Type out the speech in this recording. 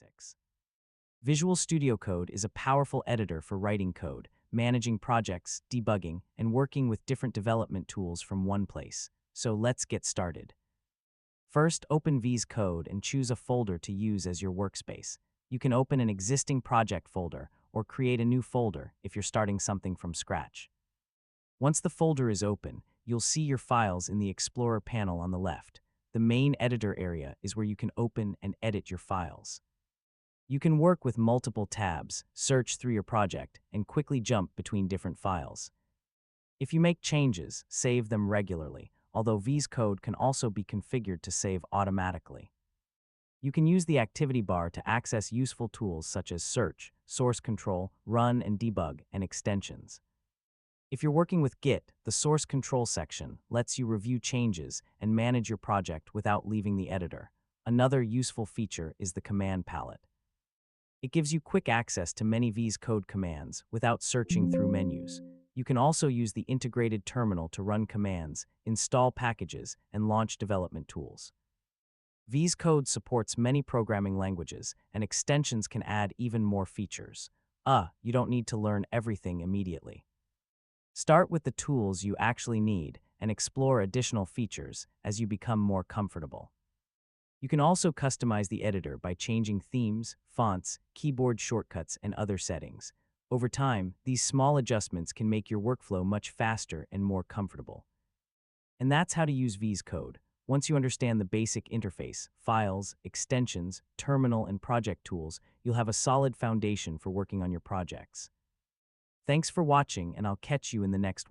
basics. Visual Studio Code is a powerful editor for writing code, managing projects, debugging, and working with different development tools from one place. So let's get started. First, open VS Code and choose a folder to use as your workspace. You can open an existing project folder or create a new folder if you're starting something from scratch. Once the folder is open, you'll see your files in the Explorer panel on the left. The main editor area is where you can open and edit your files. You can work with multiple tabs, search through your project, and quickly jump between different files. If you make changes, save them regularly, although VS Code can also be configured to save automatically. You can use the activity bar to access useful tools such as search, source control, run and debug, and extensions. If you're working with Git, the source control section lets you review changes and manage your project without leaving the editor. Another useful feature is the command palette. It gives you quick access to many VS Code commands without searching through menus. You can also use the integrated terminal to run commands, install packages, and launch development tools. VS Code supports many programming languages, and extensions can add even more features. You don't need to learn everything immediately. Start with the tools you actually need and explore additional features as you become more comfortable. You can also customize the editor by changing themes, fonts, keyboard shortcuts, and other settings. Over time, these small adjustments can make your workflow much faster and more comfortable. And that's how to use VS Code. Once you understand the basic interface, files, extensions, terminal, and project tools, you'll have a solid foundation for working on your projects. Thanks for watching, and I'll catch you in the next one.